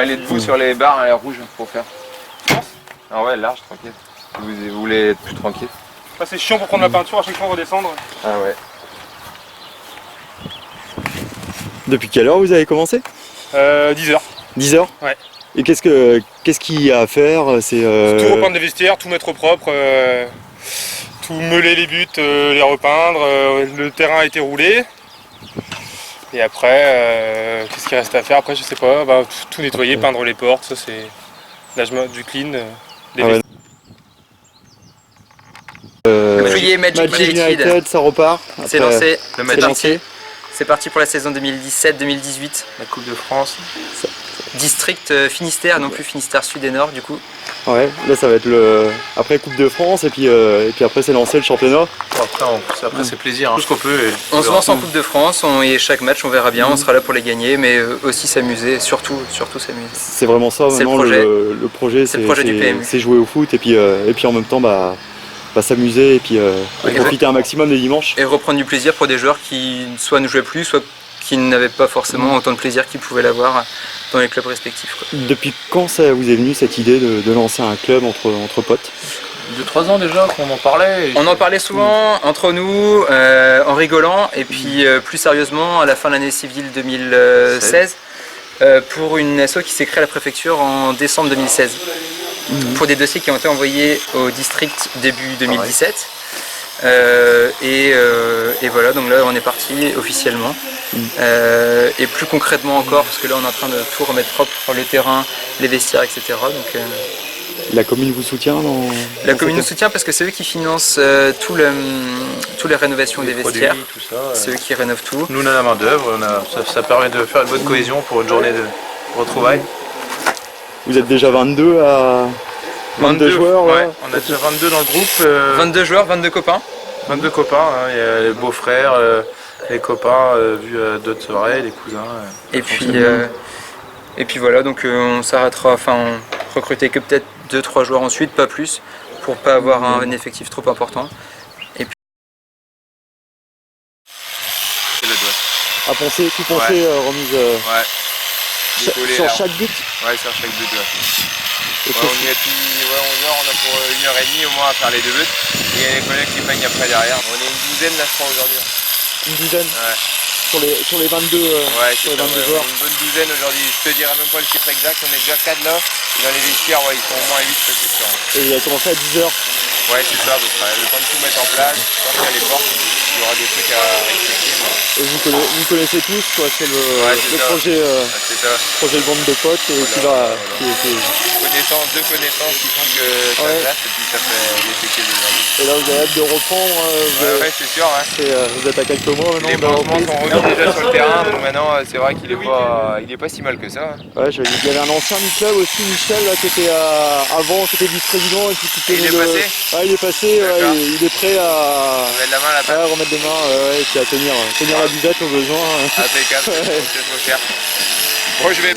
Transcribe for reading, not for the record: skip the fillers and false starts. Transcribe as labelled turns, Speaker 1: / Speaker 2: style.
Speaker 1: aller debout sur les barres à l'air rouge pour faire. Ah ouais, large, tranquille. Vous voulez être plus tranquille.
Speaker 2: Ça c'est chiant pour prendre la peinture à chaque fois redescendre.
Speaker 1: Ah ouais.
Speaker 3: Depuis quelle heure vous avez commencé?
Speaker 2: 10h.
Speaker 3: 10 heures?
Speaker 2: Ouais.
Speaker 3: Et qu'est-ce qu'il y a à faire? C'est
Speaker 2: Tout repeindre les vestiaires, tout mettre au propre, tout meuler les buts, les repeindre, le terrain a été roulé. Et après, qu'est-ce qu'il reste à faire? Après je sais pas, bah, tout nettoyer, peindre les portes, ça c'est du clean, des vestiaires.
Speaker 4: Juillet Magic
Speaker 3: United, ça repart.
Speaker 4: C'est lancé,
Speaker 1: Le
Speaker 4: c'est
Speaker 1: Magic.
Speaker 4: lancé. C'est parti pour la saison 2017-2018.
Speaker 1: La Coupe de France.
Speaker 4: District Finistère, non plus Finistère Sud et Nord du coup.
Speaker 3: Ouais, là ça va être après Coupe de France et puis après c'est lancé le championnat.
Speaker 1: Après c'est plaisir, hein. Tout ce qu'on peut.
Speaker 4: On se lance en Coupe de France et chaque match on verra bien, on sera là pour les gagner, mais aussi s'amuser, surtout s'amuser.
Speaker 3: C'est vraiment ça
Speaker 4: C'est
Speaker 3: maintenant le projet,
Speaker 4: c'est le projet du PMU.
Speaker 3: c'est jouer au foot et puis en même temps s'amuser et puis profiter un maximum des dimanches.
Speaker 4: Et reprendre du plaisir pour des joueurs qui soit ne jouaient plus, soit qui n'avaient pas forcément autant de plaisir qu'ils pouvaient l'avoir dans les clubs respectifs, quoi.
Speaker 3: Depuis quand ça vous est venu cette idée de lancer un club entre potes?
Speaker 1: 2-3 ans déjà qu'on en parlait.
Speaker 4: On en parlait souvent entre nous, en rigolant, et puis plus sérieusement à la fin de l'année civile 2016, pour une asso qui s'est créée à la préfecture en décembre 2016. Pour des dossiers qui ont été envoyés au district début 2017. Et voilà, donc là on est parti officiellement. Et plus concrètement encore, parce que là on est en train de tout remettre propre, les terrains, les vestiaires, etc. Donc,
Speaker 3: la commune vous soutient
Speaker 4: la commune nous soutient parce que c'est eux qui financent toutes les rénovations des vestiaires.
Speaker 1: Tout ça,
Speaker 4: C'est eux qui rénovent tout.
Speaker 1: Nous on a la main d'œuvre, ça permet de faire une bonne cohésion pour une journée de retrouvailles.
Speaker 3: Vous êtes déjà 22 à 22 joueurs
Speaker 1: ouais,
Speaker 3: là.
Speaker 1: on a déjà 22 dans le groupe.
Speaker 4: 22 joueurs, 22 copains.
Speaker 1: 22 copains, hein. Il y a les beaux-frères, les copains vus à d'autres soirées, les cousins.
Speaker 4: Et puis voilà, donc on s'arrêtera, on recruter que peut-être 2-3 joueurs ensuite, pas plus, pour pas avoir un effectif trop important. Et puis...
Speaker 3: À penser, tout penser, remise sur chaque but.
Speaker 1: Ouais, sur chaque but, ouais. On y est depuis 11h, on a pour 1h30 au moins à faire les 2 buts. Et il y a les collègues qui peignent après derrière. On est une douzaine là je crois aujourd'hui.
Speaker 3: Une dizaine?
Speaker 1: Ouais.
Speaker 3: Sur les 22, sur les 22 joueurs.
Speaker 1: Une bonne douzaine aujourd'hui, je te dirai même pas le chiffre exact, on est déjà 4 là. Et dans les vestiaires, ils sont au moins 8, ça c'est sûr.
Speaker 3: Et il a commencé à 10h.
Speaker 1: Ouais, c'est ça, le temps de tout mettre en place, je pense qu'à les portes, il y aura des trucs à respecter.
Speaker 3: Et vous connaissez tous, quoi, c'est le projet,
Speaker 1: c'est ça.
Speaker 3: projet de bande de potes et qui va...
Speaker 1: Deux connaissances qui font que ça place et puis ça fait l'effectif d'aujourd'hui.
Speaker 3: Et là vous avez hâte de reprendre,
Speaker 1: ouais, c'est sûr. Ouais.
Speaker 3: vous êtes à quelques mois maintenant.
Speaker 1: Les branchements sont remis déjà sur le terrain, donc maintenant c'est vrai qu'il est pas si mal que ça.
Speaker 3: Ouais, il y avait un ancien du club aussi, Michel, là, qui était avant, qui était vice-président et puis qui
Speaker 1: Il est passé.
Speaker 3: Ouais, il est passé, ouais, il est prêt à remettre des mains et puis à tenir la buvette au besoin.
Speaker 1: Impeccable, c'est trop cher. Bon, je vais...